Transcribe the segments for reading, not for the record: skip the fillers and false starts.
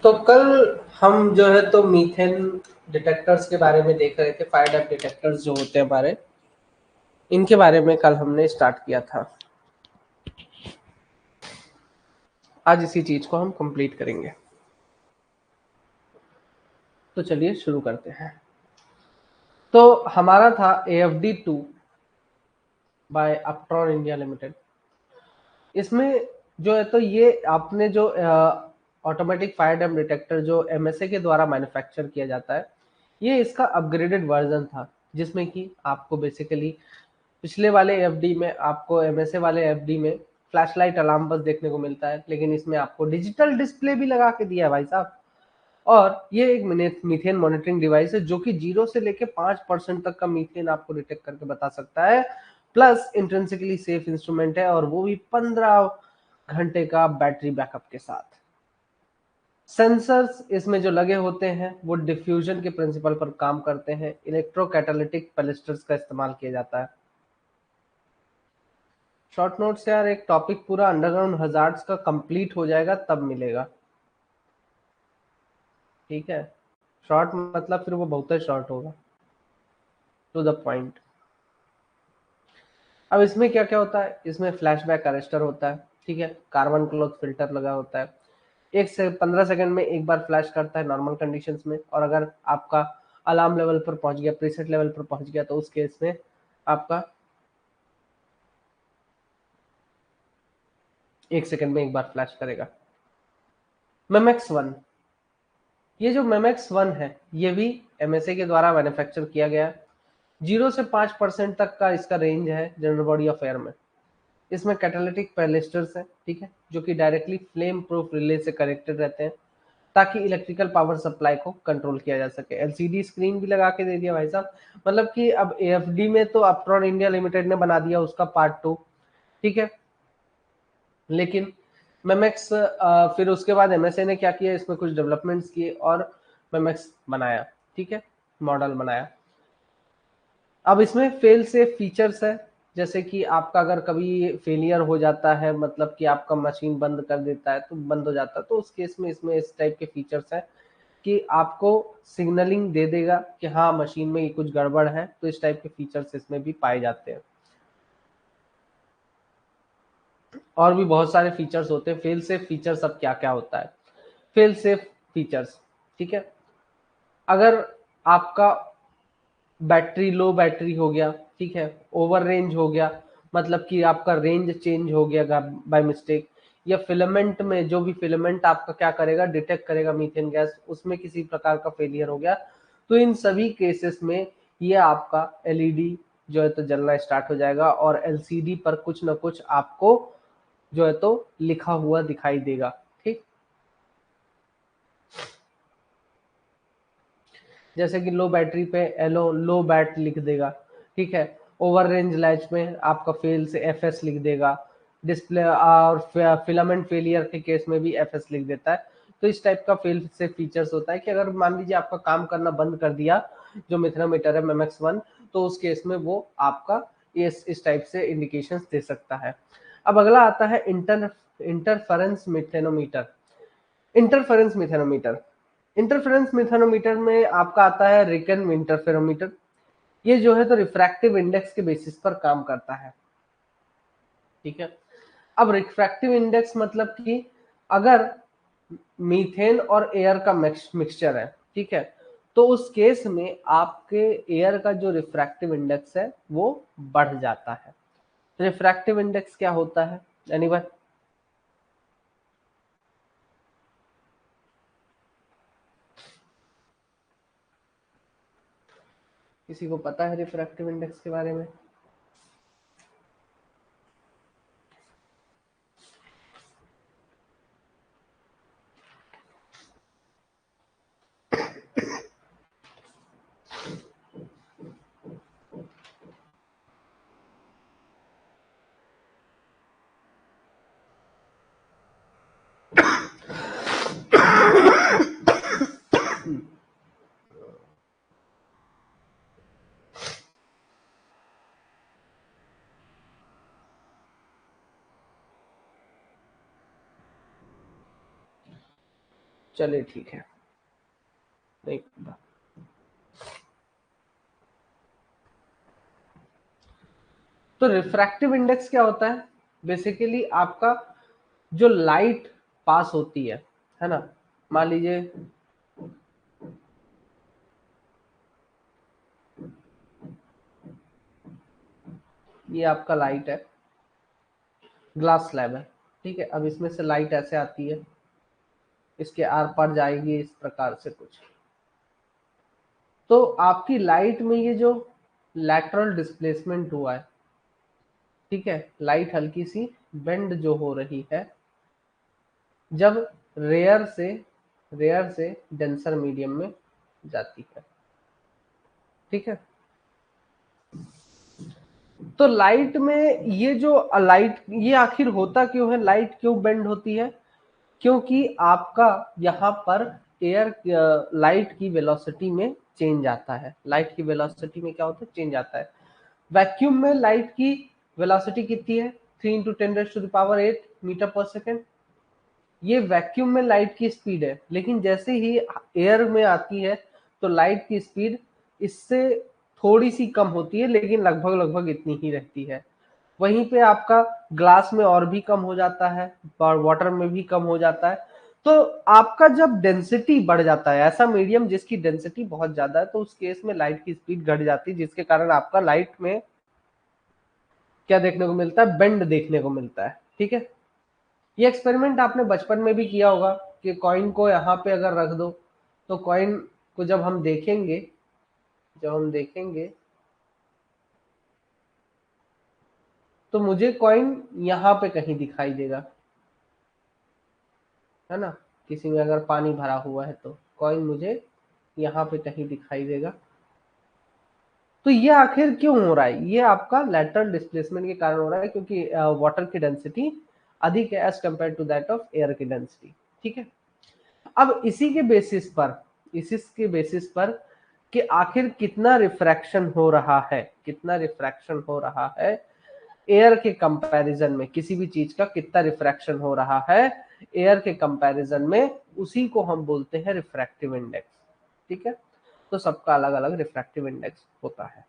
तो कल हम जो है तो मीथेन डिटेक्टर्स के बारे में देख रहे थे। फायर डैप डिटेक्टर्स जो होते हैं हमारे, इनके बारे में कल हमने स्टार्ट किया था। आज इसी चीज को हम कंप्लीट करेंगे। तो चलिए शुरू करते हैं। तो हमारा था AFD2 bye Uptron India limited. इसमें जो है तो ये आपने जो ऑटोमेटिक फायर डैम डिटेक्टर जो MSA के द्वारा मैन्युफैक्चर किया जाता है, ये इसका अपग्रेडेड वर्जन था, जिसमें कि आपको बेसिकली पिछले वाले एफडी में, आपको MSA वाले एफडी में फ्लैशलाइट अलार्म बस देखने को मिलता है, लेकिन इसमें आपको डिजिटल डिस्प्ले भी लगा के दिया है भाई साहब। और ये एक मीथेन मॉनिटरिंग डिवाइस है जो कि 0 से लेके 5% तक का मीथेन आपको डिटेक्ट करके बता सकता है। प्लस इंट्रिंसिकली सेफ इंस्ट्रूमेंट है, और वो भी 15 घंटे का बैटरी बैकअप के साथ। सेंसर्स इसमें जो लगे होते हैं वो डिफ्यूजन के प्रिंसिपल पर काम करते हैं। इलेक्ट्रोकैटालिटिक बैलिस्टर्स का इस्तेमाल किया जाता है। शॉर्ट नोट से यार, एक टॉपिक पूरा अंडरग्राउंड हजार्ड्स का कंप्लीट हो जाएगा तब मिलेगा, ठीक है। शॉर्ट मतलब फिर वो बहुत शॉर्ट होगा, टू द पॉइंट। अब इसमें क्या क्या होता है, इसमें फ्लैशबैक अरेस्टर होता है, ठीक है। कार्बन क्लॉथ फिल्टर लगा होता है, 1 से 15 सेकंड में एक बार फ्लैश करता है नॉर्मल कंडीशंस में। और अगर आपका अलार्म लेवल पर पहुंच गया, प्रीसेट लेवल पर पहुंच गया, तो उस केस में आपका 1 सेकंड में एक बार फ्लैश करेगा। मेमेक्स 1, ये जो मेमेक्स 1 है, ये भी MSA के द्वारा मैन्युफैक्चर किया गया है। 0 से 5% तक का इसका रेंज है जनरल बॉडी ऑफ एयर में। इसमें कैटालिटिक पैलिस्टर्स हैं, ठीक है, जो कि डायरेक्टली फ्लेम प्रूफ रिले से कनेक्टेड रहते हैं, ताकि इलेक्ट्रिकल पावर सप्लाई को कंट्रोल किया जा सके। LCD स्क्रीन भी लगा के दे दिया भाई साहब। मतलब कि अब AFD में तो अपट्रॉन इंडिया लिमिटेड ने बना दिया उसका पार्ट 2, ठीक है। लेकिन मेमेक्स फिर उसके बाद MSA ने क्या किया, इसमें कुछ डेवलपमेंट्स किए और मेमेक्स बनाया, ठीक है, मॉडल बनाया। अब इसमें फेल सेफ फीचर्स है, जैसे कि आपका अगर कभी फेलियर हो जाता है, मतलब कि आपका मशीन बंद कर देता है, तो बंद हो जाता है, तो उस केस में इसमें इस टाइप के फीचर्स हैं कि आपको सिग्नलिंग दे देगा कि हाँ मशीन में ये कुछ गड़बड़ है। तो इस टाइप के फीचर्स इसमें भी पाए जाते हैं। और भी बहुत सारे फीचर्स होते हैं। फेल सेफ फीचर्स अब क्या क्या होता है, फेल सेफ फीचर्स, ठीक है। अगर आपका लो बैटरी हो गया, ठीक है, ओवर रेंज हो गया, मतलब कि आपका रेंज चेंज हो गया बाय मिस्टेक, या फिलामेंट में जो भी फिलामेंट आपका क्या करेगा, डिटेक्ट करेगा मीथेन गैस, उसमें किसी प्रकार का फेलियर हो गया, तो इन सभी केसेस में ये आपका LED जो है तो जलना स्टार्ट हो जाएगा, और LCD पर कुछ ना कुछ आपको जो है तो लिखा हुआ दिखाई देगा, ठीक। जैसे कि लो बैटरी पे लो बैट लिख देगा, ठीक है। ओवर रेंज लैच में आपका फेल से FS लिख देगा। डिस्प्ले और फिलामेंट फेलियर के केस में भी FS लिख देता है। तो इस टाइप का फेल से फीचर्स होता है कि अगर मान लीजिए आपका काम करना बंद कर दिया जो मिथेनोमीटर है मेमेक्स 1, तो उस केस में वो आपका इस टाइप से इंडिकेशंस दे सकता है। अब अगला आता है इंटरफेरेंस मिथेनोमीटर। इंटरफेरेंस मिथेनोमीटर, इंटरफेरेंस मिथेनोमीटर में आपका आता है रिकन इंटरफेरोमीटर। ये जो है तो रिफ्रैक्टिव इंडेक्स के बेसिस पर काम करता है, ठीक है। अब रिफ्रैक्टिव इंडेक्स मतलब कि अगर मीथेन और एयर का मिक्सचर है, ठीक है, तो उस केस में आपके एयर का जो रिफ्रैक्टिव इंडेक्स है वो बढ़ जाता है। रिफ्रैक्टिव इंडेक्स क्या होता है, एनीवन? किसी को पता है रिफ्रैक्टिव इंडेक्स के बारे में? चलिए ठीक है, नहीं तो रिफ्रैक्टिव इंडेक्स क्या होता है? बेसिकली आपका जो लाइट पास होती है ना, मान लीजिए ये आपका लाइट है, ग्लास स्लैब है, ठीक है। अब इसमें से लाइट ऐसे आती है, इसके आर पार जाएगी इस प्रकार से कुछ, तो आपकी लाइट में ये जो लैटरल डिस्प्लेसमेंट हुआ है, ठीक है, लाइट हल्की सी बेंड जो हो रही है जब रेयर से डेंसर मीडियम में जाती है, ठीक है। तो लाइट में ये जो लाइट, ये आखिर होता क्यों है, लाइट क्यों बेंड होती है? क्योंकि आपका यहाँ पर एयर लाइट की वेलोसिटी में चेंज आता है। लाइट की वेलोसिटी में क्या होता है, चेंज आता है। वैक्यूम में लाइट की वेलोसिटी कितनी है, 3 × 10⁸ मीटर पर सेकेंड। ये वैक्यूम में लाइट की स्पीड है, लेकिन जैसे ही एयर में आती है तो लाइट की स्पीड इससे थोड़ी सी कम होती है, लेकिन लगभग लगभग इतनी ही रहती है। वहीं पे आपका ग्लास में और भी कम हो जाता है और वाटर में भी कम हो जाता है। तो आपका जब डेंसिटी बढ़ जाता है, ऐसा मीडियम जिसकी डेंसिटी बहुत ज्यादा है, तो उस केस में लाइट की स्पीड घट जाती है, जिसके कारण आपका लाइट में क्या देखने को मिलता है, बेंड देखने को मिलता है, ठीक है। ये एक्सपेरिमेंट आपने बचपन में भी किया होगा कि कॉइन को यहाँ पे अगर रख दो तो कॉइन को जब हम देखेंगे तो मुझे कॉइन यहाँ पे कहीं दिखाई देगा, है ना। किसी में अगर पानी भरा हुआ है तो कॉइन मुझे यहाँ पे कहीं दिखाई देगा। तो ये आखिर क्यों हो रहा है? ये आपका लेटरल डिस्प्लेसमेंट के कारण हो रहा है, क्योंकि वाटर की डेंसिटी अधिक है as compare to that of air की डेंसिटी, ठीक है। अब इसी के बेसिस पर कि आखिर कितना रिफ्रैक्शन हो रहा है, एयर के कंपैरिजन में, किसी भी चीज का कितना रिफ्रैक्शन हो रहा है एयर के कंपैरिजन में, उसी को हम बोलते हैं रिफ्रैक्टिव इंडेक्स, ठीक है। तो सबका अलग अलग रिफ्रैक्टिव इंडेक्स होता है।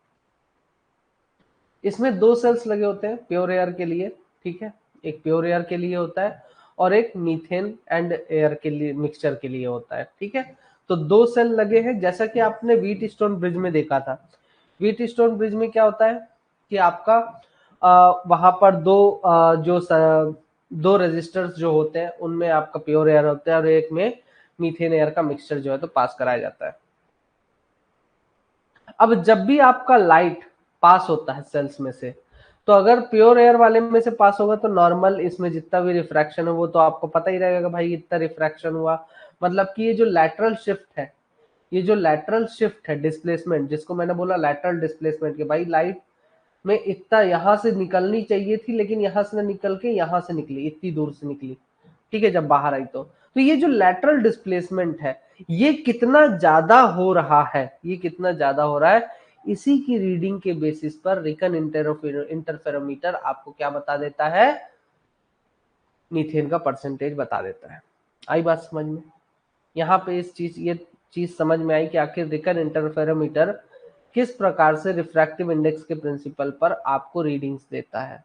इसमें दो सेल्स लगे होते हैं प्योर एयर के लिए, ठीक है। एक प्योर एयर के लिए होता है और एक मीथेन एंड एयर के लिए मिक्सचर के लिए होता है, ठीक है। तो दो सेल लगे हैं, जैसा कि आपने व्हीट स्टोन ब्रिज में देखा था। व्हीट स्टोन ब्रिज में क्या होता है कि आपका वहां पर दो रेजिस्टर्स जो होते हैं उनमें आपका प्योर एयर होता है और एक में मीथेन एयर का मिक्सचर जो है तो पास कराया जाता है। अब जब भी आपका लाइट पास होता है सेल्स में से, तो अगर प्योर एयर वाले में से पास होगा तो नॉर्मल इसमें जितना भी रिफ्रैक्शन हो वो तो आपको पता ही रहेगा भाई इतना रिफ्रैक्शन हुआ। मतलब कि ये जो लैटरल शिफ्ट है डिस्प्लेसमेंट, जिसको मैंने बोला लैटरल डिस्प्लेसमेंट, के भाई लाइट में इतना यहां से निकलनी चाहिए थी लेकिन यहां से ना निकल के यहां से निकली, इतनी दूर से निकली, ठीक है, जब बाहर आई तो ये जो लैटरल डिस्प्लेसमेंट है ये कितना ज्यादा हो रहा है, इसी की रीडिंग के बेसिस पर रिकन इंटरफेरोमीटर आपको क्या बता देता है, मीथेन का परसेंटेज बता देता है। आई बात समझ में? यहाँ पे ये चीज समझ में आई कि आखिर रिकन इंटरफेरोमीटर किस प्रकार से रिफ्रैक्टिव इंडेक्स के प्रिंसिपल पर आपको रीडिंग्स देता है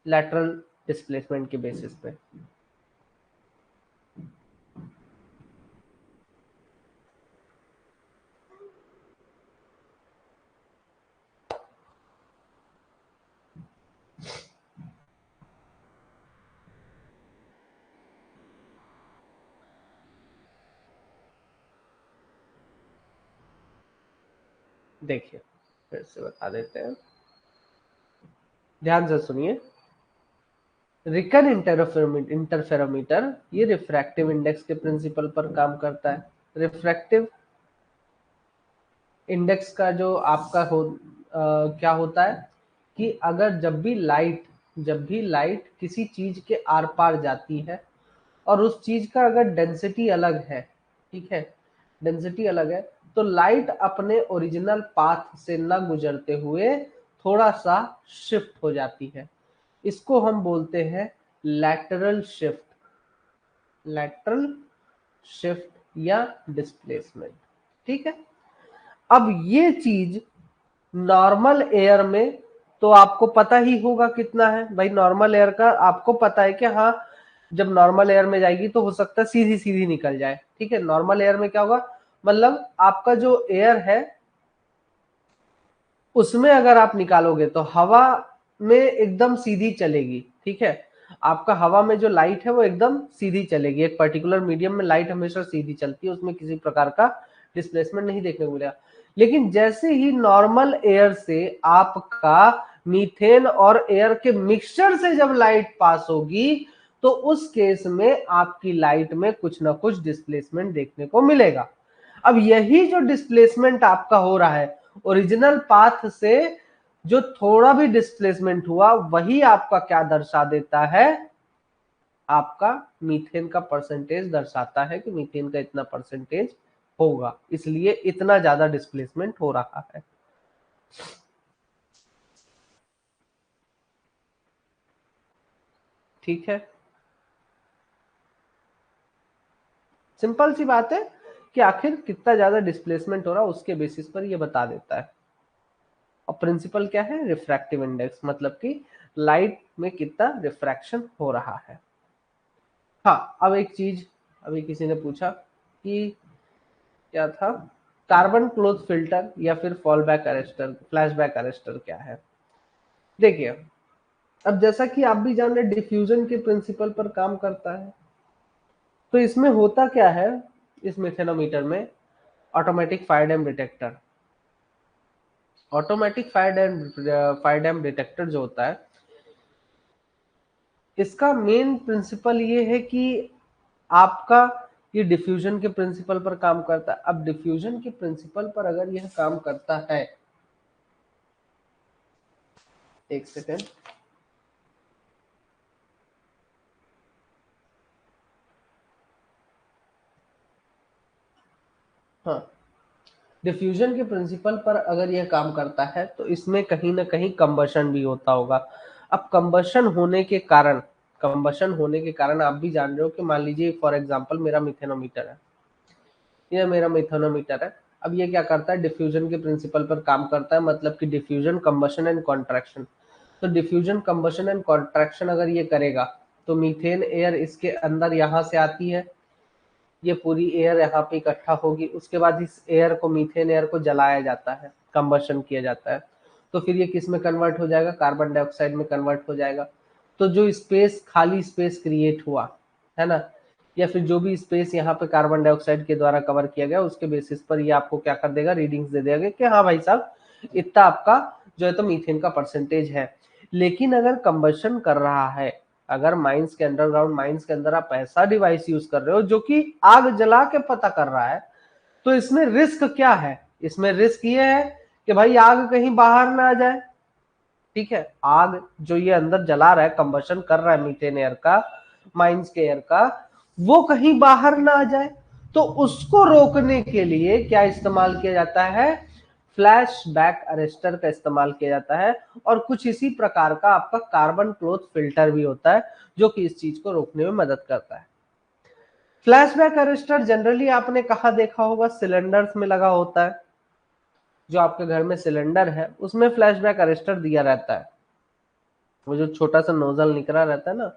लैटरल डिस्प्लेसमेंट के बेसिस पे। देखिए फिर से बता देते हैं, ध्यान से सुनिए। रिकन इंटरफेरोमीटर ये रिफ्रैक्टिव इंडेक्स के प्रिंसिपल पर काम करता है। रिफ्रैक्टिव इंडेक्स का जो आपका क्या होता है कि अगर जब भी लाइट किसी चीज के आर पार जाती है और उस चीज का अगर डेंसिटी अलग है, ठीक है, डेंसिटी अलग है, तो लाइट अपने ओरिजिनल पाथ से न गुजरते हुए थोड़ा सा शिफ्ट हो जाती है। इसको हम बोलते हैं लैटरल शिफ्ट। लैटरल शिफ्ट या डिस्प्लेसमेंट। ठीक है, अब ये चीज नॉर्मल एयर में तो आपको पता ही होगा कितना है भाई। नॉर्मल एयर का आपको पता है कि हाँ, जब नॉर्मल एयर में जाएगी तो हो सकता है सीधी सीधी निकल जाए। ठीक है, नॉर्मल एयर में क्या होगा, मतलब आपका जो एयर है उसमें अगर आप निकालोगे तो हवा में एकदम सीधी चलेगी। ठीक है, आपका हवा में जो लाइट है वो एकदम सीधी चलेगी। एक पर्टिकुलर मीडियम में लाइट हमेशा सीधी चलती है, उसमें किसी प्रकार का डिस्प्लेसमेंट नहीं देखने को मिलेगा। लेकिन जैसे ही नॉर्मल एयर से आपका मीथेन और एयर के मिक्सचर से जब लाइट पास होगी तो उस केस में आपकी लाइट में कुछ ना कुछ डिस्प्लेसमेंट देखने को मिलेगा। अब यही जो डिस्प्लेसमेंट आपका हो रहा है, ओरिजिनल पाथ से जो थोड़ा भी डिस्प्लेसमेंट हुआ वही आपका क्या दर्शा देता है, आपका मीथेन का परसेंटेज दर्शाता है कि मीथेन का इतना परसेंटेज होगा, इसलिए इतना ज्यादा डिस्प्लेसमेंट हो रहा है। ठीक है, सिंपल सी बात है कि आखिर कितना ज्यादा डिस्प्लेसमेंट हो रहा है उसके बेसिस पर यह बता देता है। और प्रिंसिपल क्या है, रिफ्रैक्टिव इंडेक्स, मतलब कि लाइट में कितना रिफ्रैक्शन हो रहा है। हाँ, अब एक चीज अभी किसी ने पूछा कि क्या था, कार्बन क्लोथ फिल्टर या फिर fall back arrester, flash back arrester क्या है। देखिए, अब जैसा कि आप भी जान रहे डिफ्यूजन के प्रिंसिपल पर काम करता है, तो इसमें होता क्या है, इस मेथेनोमीटर में automatic fire dam detector, automatic fire dam detector जो होता है, इसका मेन प्रिंसिपल ये है कि आपका ये डिफ्यूजन के प्रिंसिपल पर काम करता है। अब डिफ्यूजन के प्रिंसिपल पर अगर यह काम करता है, एक सेकेंड, हाँ, डिफ्यूजन के प्रिंसिपल पर अगर यह काम करता है तो इसमें कहीं ना कहीं कंबशन भी होता होगा। अब कंबशन होने के कारण आप भी जान रहे हो कि मान लीजिए फॉर एग्जांपल मेरा मिथेनोमीटर है, ये मेरा मिथेनोमीटर है। अब ये क्या करता है, डिफ्यूजन के प्रिंसिपल पर काम करता है, मतलब कि डिफ्यूजन, कंबशन एंड कॉन्ट्रैक्शन। तो डिफ्यूजन, कंबशन एंड कॉन्ट्रैक्शन अगर ये करेगा तो मीथेन एयर इसके अंदर यहाँ से आती है, ये पूरी एयर यहाँ पे इकट्ठा होगी, उसके बाद इस एयर को, मीथेन एयर को जलाया जाता है, कंबशन किया जाता है, तो फिर ये किस में कन्वर्ट हो जाएगा, कार्बन डाइऑक्साइड में कन्वर्ट हो जाएगा। तो जो स्पेस, खाली स्पेस क्रिएट हुआ है ना, या फिर जो भी स्पेस यहाँ पे कार्बन डाइऑक्साइड के द्वारा कवर किया गया, उसके बेसिस पर ये आपको क्या कर देगा, रीडिंग्स दे देगा कि हाँ भाई साहब इतना आपका जो है तो मीथेन का परसेंटेज है। लेकिन अगर कंबशन कर रहा है, अगर माइंस के, अंडरग्राउंड माइंस के अंदर आप ऐसा डिवाइस यूज कर रहे हो जो कि आग जला के पता कर रहा है, तो इसमें रिस्क क्या है, इसमें रिस्क ये है कि भाई आग कहीं बाहर ना आ जाए। ठीक है, आग जो ये अंदर जला रहा है, कंबशन कर रहा है मीथेन एयर का, माइंस के एयर का, वो कहीं बाहर ना आ जाए। तो उसको रोकने के लिए क्या इस्तेमाल किया जाता है, फ्लैश बैक अरेस्टर का इस्तेमाल किया जाता है। और कुछ इसी प्रकार का आपका कार्बन क्लोथ फिल्टर भी होता है जो कि इस चीज को रोकने में मदद करता है। फ्लैशबैक अरेस्टर जनरली आपने कहा देखा होगा, सिलेंडर्स में लगा होता है। जो आपके घर में सिलेंडर है उसमें फ्लैशबैक अरेस्टर दिया रहता है, वो जो छोटा सा नोजल निकला रहता है ना,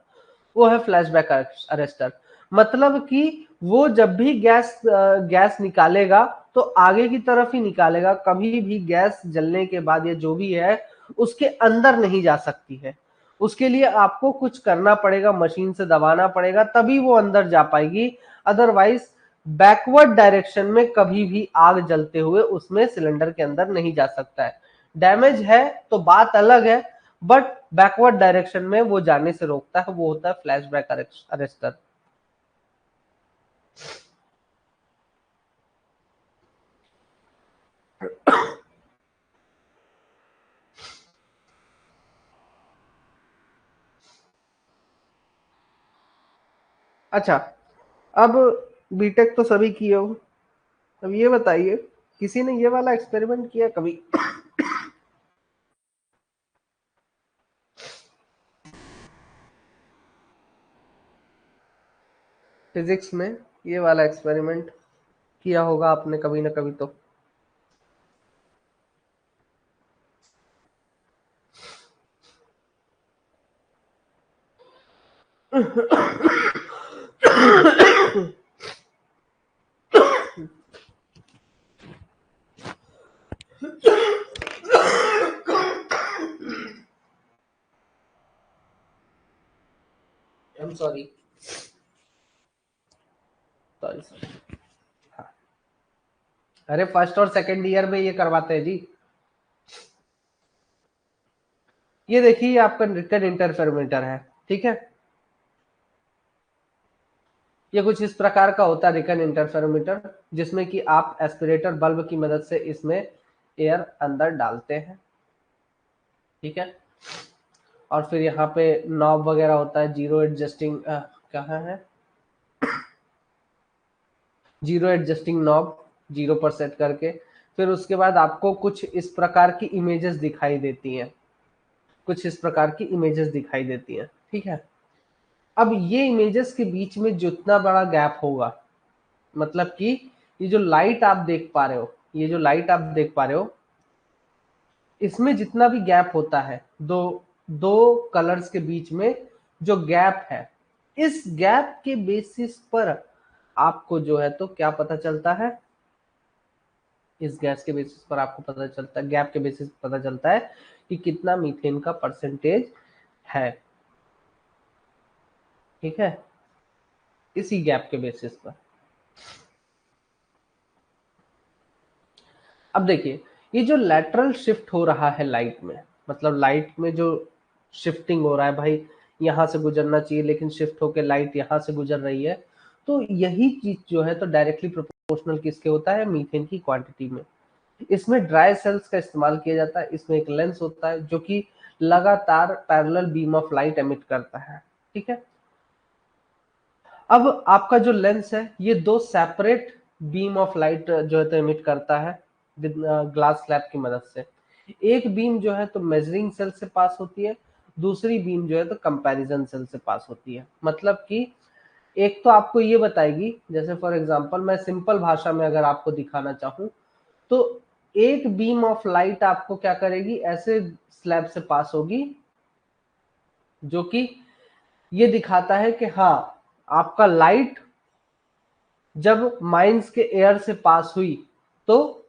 वो है फ्लैशबैक अरेस्टर। मतलब कि वो जब भी गैस निकालेगा तो आगे की तरफ ही निकालेगा, कभी भी गैस जलने के बाद या जो भी है उसके अंदर नहीं जा सकती है। उसके लिए आपको कुछ करना पड़ेगा, मशीन से दबाना पड़ेगा तभी वो अंदर जा पाएगी। अदरवाइज बैकवर्ड डायरेक्शन में कभी भी आग जलते हुए उसमें सिलेंडर के अंदर नहीं जा सकता है। डैमेज है तो बात अलग है, बट बैकवर्ड डायरेक्शन में वो जाने से रोकता है, वो होता है फ्लैशबैक अरेस्टर। अच्छा, अब बीटेक तो सभी किए हो, अब ये बताइए किसी ने ये वाला एक्सपेरिमेंट किया कभी। फिजिक्स में ये वाला एक्सपेरिमेंट किया होगा आपने कभी ना कभी तो। I am sorry, sorry sorry. हाँ, अरे फर्स्ट और सेकंड ईयर में ये करवाते हैं जी। ये देखिए आपका रिटर्न इंटरफेरोमीटर है, ठीक है। ये कुछ इस प्रकार का होता है रिकन इंटरफेरोमीटर, जिसमें कि आप एस्पिरेटर बल्ब की मदद से इसमें एयर अंदर डालते हैं, ठीक है। और फिर यहाँ पे नॉब वगैरह होता है, जीरो एडजस्टिंग, कहाँ है, जीरो एडजस्टिंग नॉब, जीरो पर सेट करके फिर उसके बाद आपको कुछ इस प्रकार की इमेजेस दिखाई देती हैं, कुछ इस प्रकार की इमेजेस दिखाई देती हैं, ठीक है। अब ये इमेजेस के बीच में जितना बड़ा गैप होगा, मतलब कि ये जो लाइट आप देख पा रहे हो, ये जो लाइट आप देख पा रहे हो, इसमें जितना भी गैप होता है, दो दो कलर्स के बीच में जो गैप है, इस गैप के बेसिस पर आपको जो है तो क्या पता चलता है, इस गैस के बेसिस पर आपको पता चलता है, गैप के बेसिस पर पता चलता है कि कितना मीथेन का परसेंटेज है, ठीक है, इसी गैप के बेसिस पर। अब देखिए, ये जो लैटरल शिफ्ट हो रहा है लाइट में, मतलब लाइट में जो शिफ्टिंग हो रहा है भाई, यहां से गुजरना चाहिए लेकिन शिफ्ट होकर लाइट यहां से गुजर रही है, तो यही चीज जो है तो डायरेक्टली प्रोपोर्शनल किसके होता है, मीथेन की क्वांटिटी में। इसमें ड्राई सेल्स का इस्तेमाल किया जाता है, इसमें एक लेंस होता है जो कि लगातार parallel beam of light emit करता है, ठीक है। अब आपका जो लेंस है ये दो सेपरेट बीम ऑफ लाइट जो है तो एमिट करता है ग्लास स्लैब की मदद से। एक बीम जो है तो मेजरिंग सेल से पास होती है, दूसरी बीम जो है तो कंपैरिजन सेल से पास होती है। मतलब कि एक तो आपको ये बताएगी, जैसे फॉर एग्जांपल मैं सिंपल भाषा में अगर आपको दिखाना चाहूं, तो एक बीम ऑफ लाइट आपको क्या करेगी, ऐसे स्लैब से पास होगी जो कि ये दिखाता है कि हाँ, आपका लाइट जब माइंस के एयर से पास हुई तो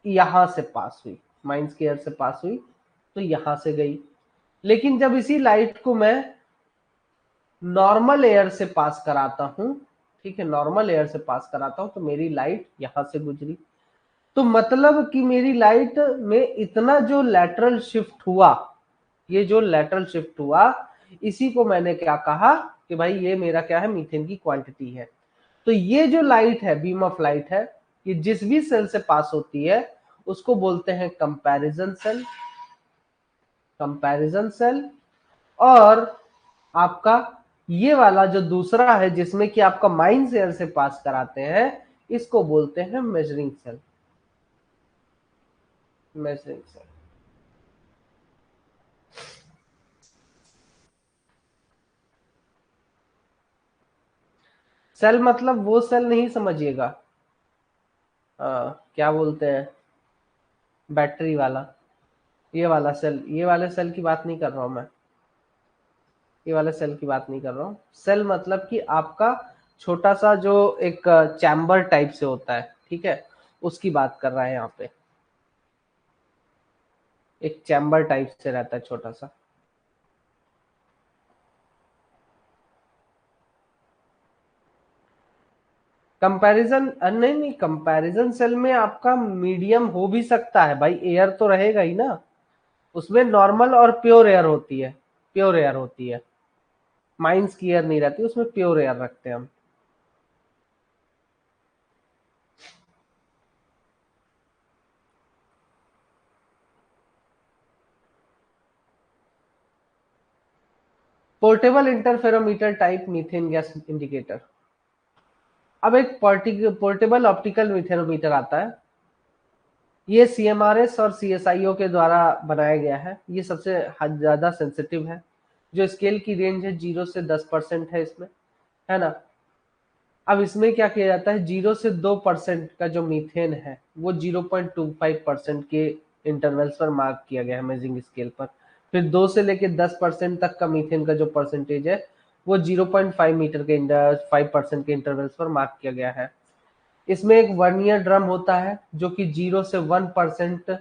यहां से पास हुई, माइंस के एयर से पास हुई तो यहां से गई। लेकिन जब इसी लाइट को मैं नॉर्मल एयर से पास कराता हूं, ठीक है, नॉर्मल एयर से पास कराता हूं तो मेरी लाइट यहां से गुजरी। तो मतलब कि मेरी लाइट में इतना जो लैटरल शिफ्ट हुआ, ये जो लैटरल शिफ्ट हुआ, इसी को मैंने क्या कहा कि भाई ये मेरा क्या है, मीथेन की क्वांटिटी है। तो ये जो लाइट है, बीम ऑफ लाइट है, ये जिस भी सेल से पास होती है उसको बोलते हैं कंपैरिजन सेल, कंपैरिजन सेल। और आपका ये वाला जो दूसरा है जिसमें कि आपका माइंस एयर से पास कराते हैं, इसको बोलते हैं measuring cell, measuring cell. Cell मतलब वो सेल नहीं समझिएगा, क्या बोलते हैं, बैटरी वाला, ये वाला सेल, ये वाले सेल की बात नहीं कर रहा हूं मैं, ये वाले सेल की बात नहीं कर रहा हूँ। सेल मतलब कि आपका छोटा सा जो एक चैम्बर टाइप से होता है, ठीक है, उसकी बात कर रहा है यहाँ पे, एक चैम्बर टाइप से रहता है छोटा सा। कंपैरिजन नहीं नहीं, कंपैरिजन सेल में आपका मीडियम हो भी सकता है भाई, एयर तो रहेगा ही ना उसमें, नॉर्मल और प्योर एयर होती है, प्योर एयर होती है, माइंस की एयर नहीं रहती उसमें, प्योर एयर रखते हैं हम। Portable interferometer type methane gas indicator. अब एक पोर्टेबल ऑप्टिकल मीथेनोमीटर आता है, ये सीएमआरएस और सीएसआईओ के द्वारा बनाया गया है। ये सबसे ज्यादा सेंसिटिव है, जो स्केल की रेंज है 0 से 10% है इसमें, है ना। अब इसमें क्या किया जाता है, 0 से 2% का जो मीथेन है वो 0.25% के इंटरवल्स पर मार्क किया गया है मेजिंग स्केल पर। फिर 2 से लेके 10% तक का मीथेन का जो परसेंटेज है वो 5% के इंटरवल्स पर मार्क किया गया है। इसमें एक वर्नियर ड्रम होता है जो कि 0 से 1%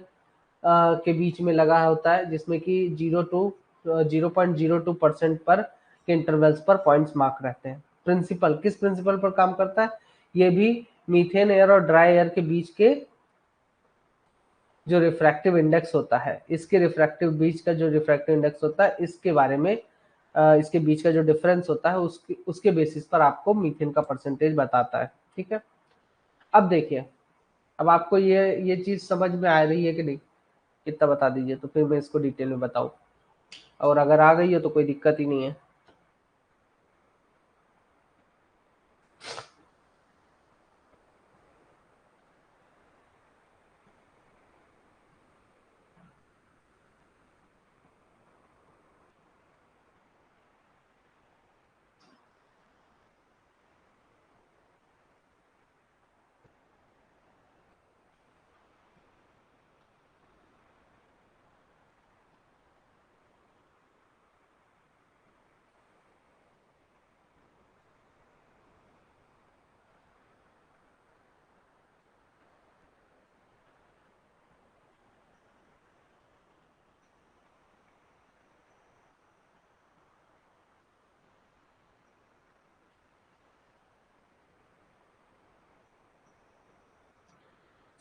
के बीच में लगा होता है, जिसमें कि 0.02% पर के इंटरवल्स पर पॉइंट्स मार्क रहते हैं। प्रिंसिपल किस प्रिंसिपल पर काम करता है, ये भी मीथेन एयर और ड्राई एयर के बीच के जो रिफ्रैक्टिव इंडेक्स होता है, इसके रिफ्रैक्टिव बीच का जो रिफ्रैक्टिव इंडेक्स होता है, इसके बारे में इसके बीच का जो डिफरेंस होता है उसके बेसिस पर आपको मीथेन का परसेंटेज बताता है। ठीक है, अब देखिए, अब आपको ये चीज समझ में आ रही है कि नहीं, इतना बता दीजिए तो फिर मैं इसको डिटेल में बताऊं, और अगर आ गई है तो कोई दिक्कत ही नहीं है।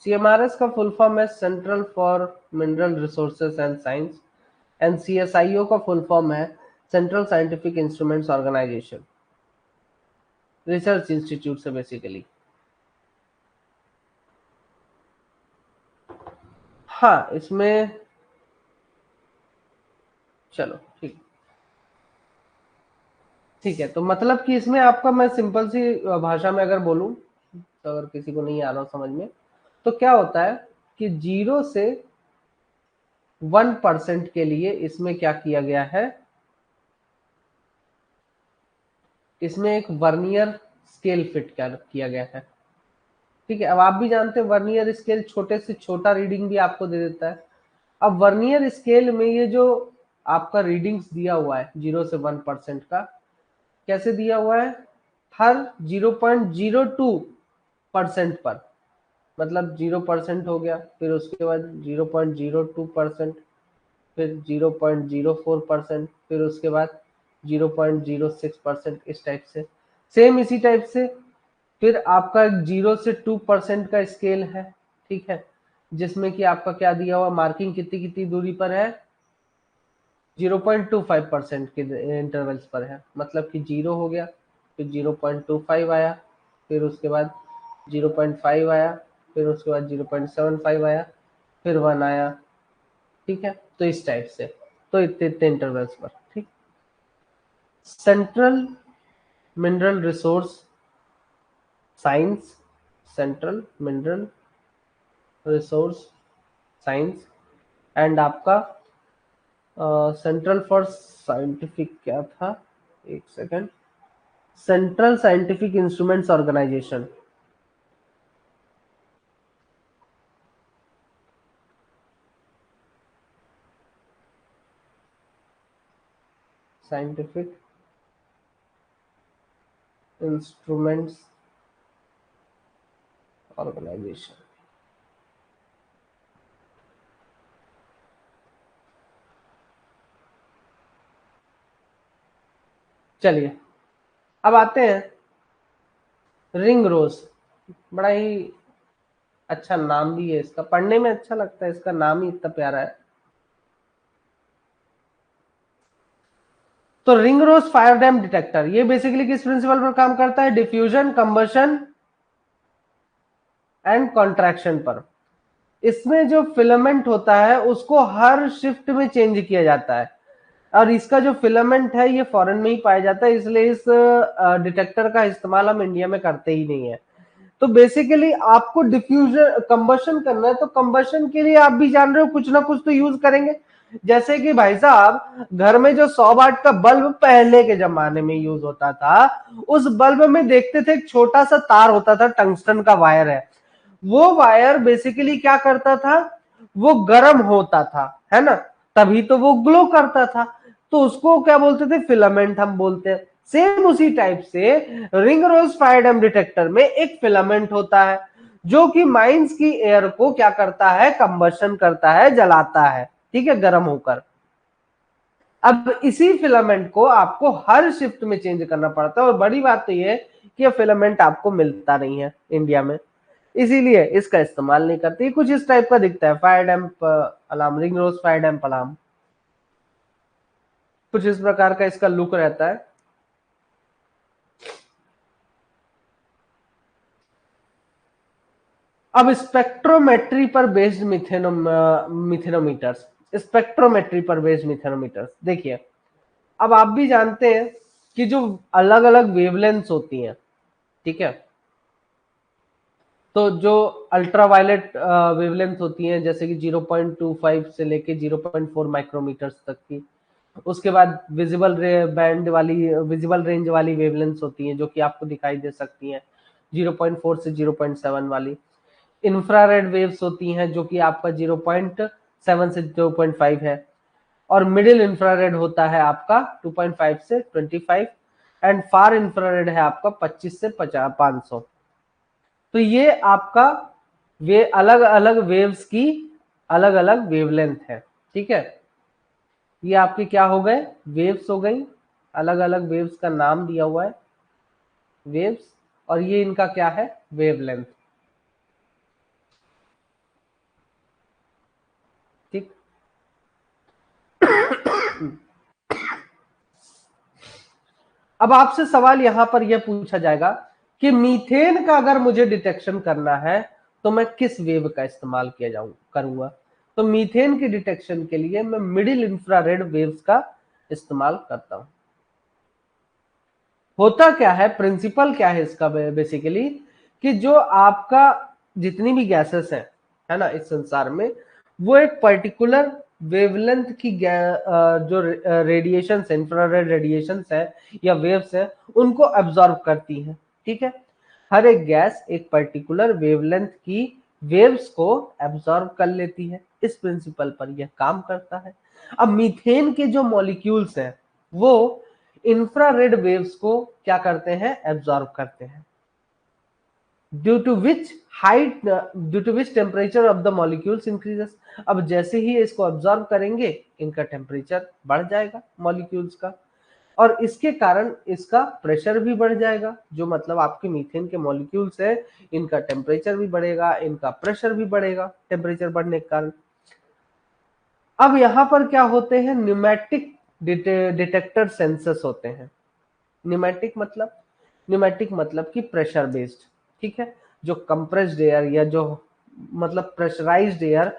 CMRS का फुल फॉर्म है central for mineral resources and science, and CSIO का फुल फॉर्म है central scientific instruments organisation, research institute से बेसिकली। हाँ, इसमें चलो ठीक ठीक है, तो मतलब कि इसमें आपका, मैं सिंपल सी भाषा में अगर बोलूं, तो अगर किसी को नहीं आ रहा समझ में, तो क्या होता है कि 0 से 1% के लिए इसमें क्या किया गया है, इसमें एक वर्नियर स्केल फिट किया गया है। ठीक है, अब आप भी जानते हैं वर्नियर स्केल छोटे से छोटा रीडिंग भी आपको दे देता है। अब वर्नियर स्केल में ये जो आपका रीडिंग्स दिया हुआ है 0 से 1% का, कैसे दिया हुआ है, हर 0.02% पर, मतलब 0% हो गया, फिर उसके बाद 0.02%, फिर 0.04%, फिर उसके बाद 0.06%, इस टाइप से। सेम इसी टाइप से फिर आपका 0 से 2% का स्केल है। ठीक है, जिसमें कि आपका क्या दिया हुआ, मार्किंग कितनी कितनी दूरी पर है, 0.25% के इंटरवल्स पर है, मतलब कि 0 हो गया, फिर 0.25 आया, फिर उसके बाद 0.5 आया, फिर उसके बाद 0.75 आया, फिर 1 आया। ठीक है, तो इस टाइप से, तो इतने इतने इंटरवल्स पर। ठीक, central mineral resource science, central mineral resource science, and आपका सेंट्रल फॉर साइंटिफिक क्या था, एक second, central scientific instruments organisation. Scientific instruments organisation. चलिए, अब आते हैं रिंग रोज। बड़ा ही अच्छा नाम भी है इसका, पढ़ने में अच्छा लगता है, इसका नाम ही इतना प्यारा है। तो रिंग रोज फायर डैम डिटेक्टर, ये बेसिकली किस प्रिंसिपल पर काम करता है, डिफ्यूजन, कंबशन एंड कॉन्ट्रैक्शन पर। इसमें जो फिलामेंट होता है उसको हर शिफ्ट में चेंज किया जाता है, और इसका जो फिलामेंट है ये फॉरेन में ही पाया जाता है, इसलिए इस डिटेक्टर का इस्तेमाल हम इंडिया में करते ही नहीं है। तो बेसिकली आपको डिफ्यूजन कंबशन करना है, तो कंबशन के लिए आप भी जान रहे हो कुछ ना कुछ तो यूज करेंगे। जैसे कि भाई साहब घर में जो 100 वाट का बल्ब पहले के जमाने में यूज होता था, उस बल्ब में देखते थे एक छोटा सा तार होता था, टंगस्टन का वायर है। वो वायर बेसिकली क्या करता था, वो गर्म होता था, है ना, तभी तो वो ग्लो करता था। तो उसको क्या बोलते थे, फिलामेंट हम बोलते हैं। सेम उसी टाइप से रिंग रोज फायर डिटेक्टर में एक फिलामेंट होता है, जो कि माइंस की एयर को क्या करता है, कंबशन करता है, जलाता है, ठीक है, गर्म होकर। अब इसी फिलामेंट को आपको हर शिफ्ट में चेंज करना पड़ता है, और बड़ी बात तो ये है कि यह फिलामेंट आपको मिलता नहीं है इंडिया में, इसीलिए इसका इस्तेमाल नहीं करती। कुछ इस टाइप का दिखता है, फायर डैम्प अलार्म, रिंग रोज फायर डैम्प अलार्म, कुछ इस प्रकार का इसका लुक रहता है। अब स्पेक्ट्रोमेट्री पर बेस्ड मिथेनोमीटर्स, स्पेक्ट्रोमेट्री पर बेस्ड मिथेनोमीटर्स देखिए, अब आप भी जानते हैं कि जो अलग अलग वेवलेंथ्स होती हैं, ठीक है, तो जो अल्ट्रावायलेट वेवलेंथ होती हैं जैसे कि 0.25 से लेके 0.4 माइक्रोमीटर्स तक की, उसके बाद विजिबल बैंड वाली, विजिबल रेंज वाली वेवलेंथ्स होती हैं जो कि आपको दिखाई दे सकती हैं 0.4 से 0.7 वाली। इंफ्रारेड वेव्स होती हैं जो कि आपका 0.7 से 0.5 है, और मिडिल इंफ्रारेड होता है आपका 2.5 से 25, एंड फार इंफ्रारेड है आपका 25 से 500। तो ये आपका वे अलग अलग वेव्स की अलग अलग वेवलेंथ है, ठीक है। ये आपके क्या हो गए, वेव्स हो गई, अलग अलग वेव्स का नाम दिया हुआ है वेव्स, और ये इनका क्या है, वेवलेंथ, ठीक। अब आपसे सवाल यहां पर यह पूछा जाएगा कि मीथेन का अगर मुझे डिटेक्शन करना है तो मैं किस वेव का इस्तेमाल किया करूंगा। तो मीथेन की डिटेक्शन के लिए मैं मिडिल इंफ्रारेड वेव्स का इस्तेमाल करता हूं। होता क्या है, प्रिंसिपल क्या है इसका बेसिकली, कि जो आपका जितनी भी गैसेस है ना इस संसार में, वो एक पर्टिकुलर वेवलेंथ की जो रेडिएशन है, इंफ्रारेड रेडिएशन है या वेव्स है, उनको एब्जॉर्ब करती हैं, ठीक है। हर एक गैस एक पर्टिकुलर वेवलेंथ की वेव्स को एब्जॉर्ब कर लेती है, इस प्रिंसिपल पर यह काम करता है। अब मीथेन के जो मॉलिक्यूल्स हैं वो इंफ्रारेड वेव्स को क्या करते हैं, एब्जॉर्ब करते हैं, due to which height, due to which temperature of the molecules increases. अब जैसे ही इसको एब्जॉर्ब करेंगे इनका टेम्परेचर बढ़ जाएगा मॉलिक्यूल्स का, और इसके कारण इसका प्रेशर भी बढ़ जाएगा, जो मतलब आपके मीथेन के मॉलिक्यूल्स है इनका टेम्परेचर भी बढ़ेगा, इनका प्रेशर भी बढ़ेगा टेम्परेचर बढ़ने के कारण। अब यहां पर क्या होते हैं, न्यूमेटिक डिटेक्टर सेंसर्स होते हैं। न्यूमेटिक मतलब कि प्रेशर बेस्ड, ठीक है। जो कंप्रेस्ड एयर या जो मतलब प्रेशराइज्ड एयर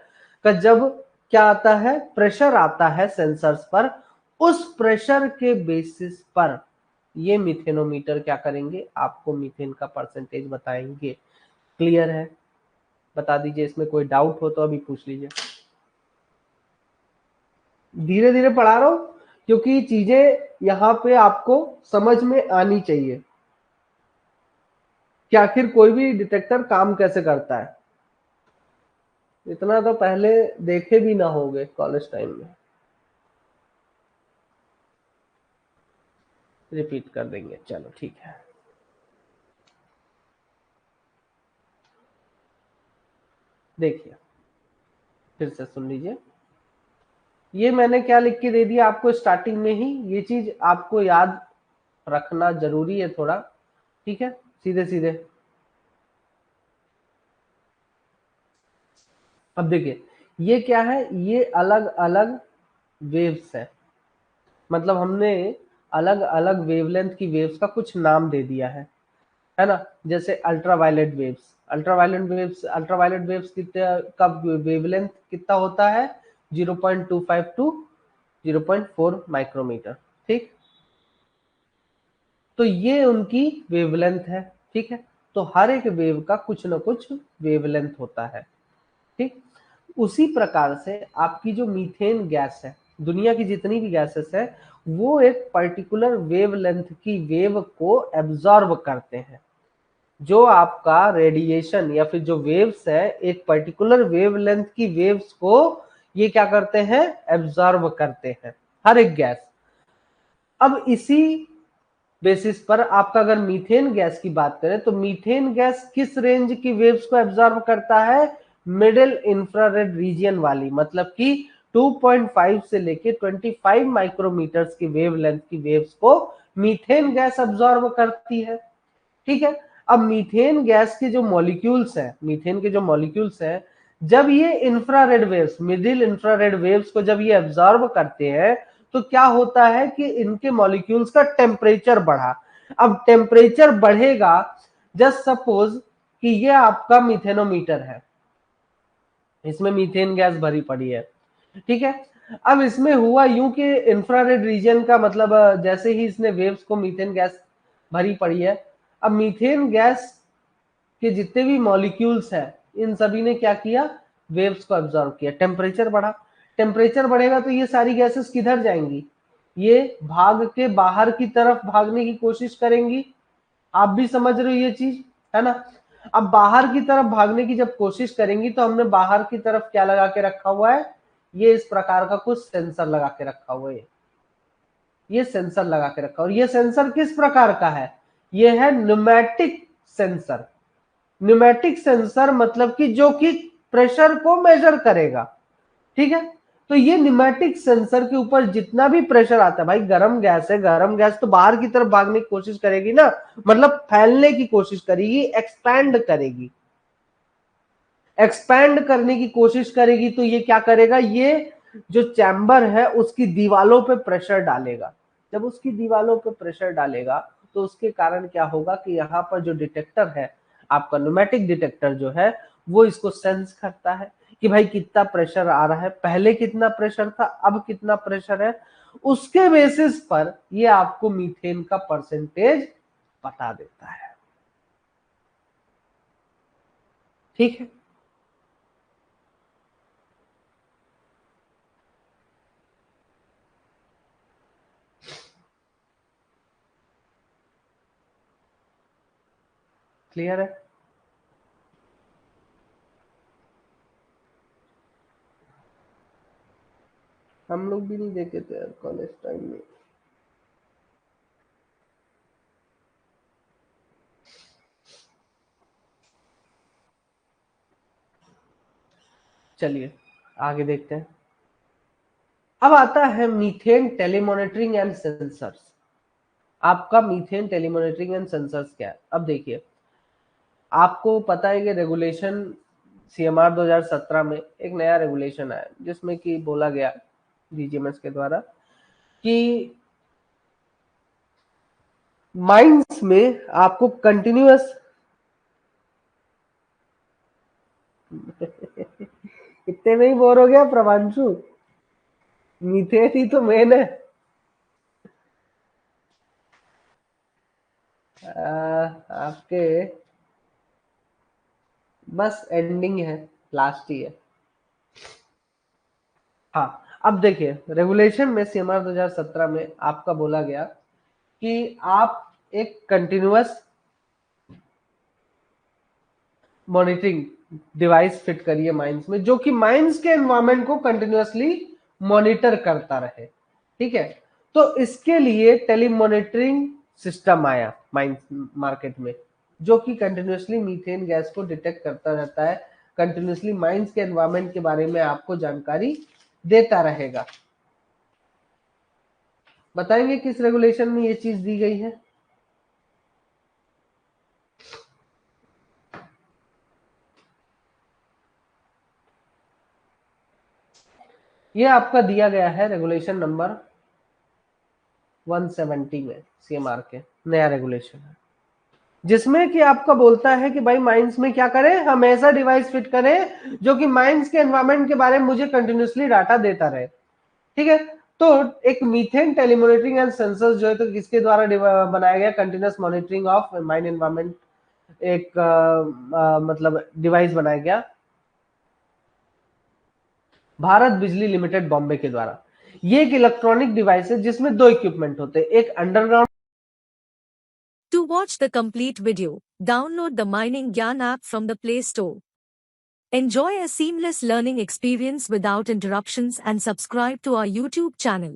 का जब क्या आता है, प्रेशर आता है सेंसर्स पर, उस प्रेशर के बेसिस पर ये मिथेनोमीटर क्या करेंगे, आपको मीथेन का परसेंटेज बताएंगे। क्लियर है, बता दीजिए, इसमें कोई डाउट हो तो अभी पूछ लीजिए। धीरे धीरे पढ़ा रहा हूं क्योंकि चीजें यहाँ पे आपको समझ में आनी चाहिए कि आखिर कोई भी डिटेक्टर काम कैसे करता है। इतना तो पहले देखे भी ना होंगे कॉलेज टाइम में, रिपीट कर देंगे, चलो ठीक है। देखिए, फिर से सुन लीजिए, ये मैंने क्या लिख के दे दिया आपको स्टार्टिंग में ही, ये चीज आपको याद रखना जरूरी है थोड़ा, ठीक है। सीधे सीधे अब देखिए, ये क्या है, ये अलग अलग वेव्स है, मतलब हमने अलग अलग वेवलेंथ की वेव्स का कुछ नाम दे दिया है ना। जैसे अल्ट्रावायलेट वेव्स कितने का वेवलेंथ कितना होता है, 0.25 टू 0.4 माइक्रोमीटर, ठीक। तो ये उनकी वेवलेंथ है, ठीक है। तो हर एक वेव का कुछ ना कुछ वेवलेंथ होता है, ठीक। उसी प्रकार से आपकी जो मीथेन गैस है, दुनिया की जितनी भी गैसेस है, वो एक पर्टिकुलर वेवलेंथ की वेव को एब्जॉर्ब करते हैं। जो आपका रेडिएशन या फिर जो वेव्स है, एक पर्टिकुलर वेवलेंथ की वेव्स को ये क्या करते हैं, एब्जॉर्ब करते हैं, हर एक गैस। अब इसी बेसिस पर आपका अगर मीथेन गैस की बात करें तो मीथेन गैस किस रेंज की वेव्स को एब्जॉर्ब करता है, मिडिल इंफ्रारेड रीजन वाली, मतलब कि 2.5 से लेके 25 माइक्रोमीटर्स की वेवलेंथ की वेव्स को मीथेन गैस एब्जॉर्ब करती है। ठीक है। अब मीथेन गैस के जो मॉलिक्यूल्स हैं, मीथेन के जो मॉलिक्यूल्स हैं, जब ये infrared waves, middle infrared waves को जब ये एब्जॉर्ब करते हैं तो क्या होता है कि इनके मॉलिक्यूल्स का टेम्परेचर बढ़ा। अब टेम्परेचर बढ़ेगा, जस्ट सपोज कि ये आपका मिथेनोमीटर है, इसमें मीथेन गैस भरी पड़ी है। ठीक है। अब इसमें हुआ यूं कि इंफ्रारेड रीजन का मतलब जैसे ही इसने वेव्स को मीथेन गैस भरी पड़ी है, अब मीथेन गैस के जितने भी मॉलिक्यूल्स हैं, इन सभी ने क्या किया, वेव्स को एब्जॉर्ब किया, टेम्परेचर बढ़ा। टेम्परेचर बढ़ेगा तो ये सारी गैसेस किधर जाएंगी, ये भाग के बाहर की तरफ भागने की कोशिश करेंगी। आप भी समझ रहे हो ये चीज, है ना। अब बाहर की तरफ भागने की जब कोशिश करेंगी तो हमने बाहर की तरफ क्या लगा के रखा हुआ है, ये इस प्रकार का कुछ सेंसर लगा के रखा हुआ है, ये सेंसर लगा के रखा। और ये सेंसर किस प्रकार का है, ये है न्यूमेटिक सेंसर। न्यूमेटिक सेंसर मतलब कि जो कि प्रेशर को मेजर करेगा। ठीक है। तो ये न्यूमेटिक सेंसर के ऊपर जितना भी प्रेशर आता है, भाई गर्म गैस है, गर्म गैस तो बाहर की तरफ भागने की कोशिश करेगी ना, मतलब फैलने की कोशिश करेगी, एक्सपैंड करेगी। एक्सपैंड करने की कोशिश करेगी तो ये क्या करेगा, ये जो चैम्बर है उसकी दीवालों पे प्रेशर डालेगा। जब उसकी दीवालों पे प्रेशर डालेगा तो उसके कारण क्या होगा कि यहाँ पर जो डिटेक्टर है, आपका न्यूमेटिक डिटेक्टर जो है, वो इसको सेंस करता है कि भाई कितना प्रेशर आ रहा है, पहले कितना प्रेशर था, अब कितना प्रेशर है। उसके बेसिस पर ये आपको मीथेन का परसेंटेज बता देता है। ठीक है। क्लियर है। हम लोग भी नहीं देखे थे यार कॉलेज टाइम में। चलिए आगे देखते हैं। अब आता है मीथेन टेलीमॉनिटरिंग एंड सेंसर्स। आपका मीथेन टेलीमॉनिटरिंग एंड सेंसर्स क्या है, अब देखिए। आपको पता है कि रेगुलेशन सीएमआर 2017 में एक नया रेगुलेशन आया जिसमें कि बोला गया डीजीएमएस के द्वारा कि माइंस में आपको कंटिन्यूअस इतने में ही बोर हो गया प्रभांशु, मीथेन ही तो मेन है। आपके बस एंडिंग है, लास्ट ही है। हाँ, अब देखिए रेगुलेशन में सीएमआर 2017 में आपका बोला गया कि आप एक कंटिन्यूअस मॉनिटरिंग डिवाइस फिट करिए माइंस में, जो कि माइंस के एनवायरमेंट को कंटिन्यूअसली मॉनिटर करता रहे। ठीक है। तो इसके लिए टेलीमॉनिटरिंग सिस्टम आया माइंस मार्केट में, जो कि कंटिन्यूअसली मीथेन गैस को डिटेक्ट करता रहता है, कंटिन्यूअसली माइंस के एनवायरमेंट के बारे में आपको जानकारी देता रहेगा। बताएंगे किस रेगुलेशन में ये चीज दी गई है। ये आपका दिया गया है रेगुलेशन नंबर 170 में, सीएमआर के नया रेगुलेशन है, जिसमें कि आपका बोलता है कि भाई माइंस में क्या करें, हम ऐसा डिवाइस फिट करें जो कि माइंस के एनवायरमेंट के बारे में मुझे कंटिन्यूअसली डाटा देता रहे। ठीक है। तो एक मीथेन टेलीमॉनिटरिंग एंड सेंसर्स जो है तो किसके द्वारा बनाया गया, continuous monitoring of mine environment, एक मतलब डिवाइस बनाया गया भारत बिजली लिमिटेड बॉम्बे के द्वारा। ये एक इलेक्ट्रॉनिक डिवाइस है जिसमें दो इक्विपमेंट होते हैं, एक underground. To watch the complete video, download the Mining Gyan app from the Play Store. Enjoy a seamless learning experience without interruptions and subscribe to our YouTube channel.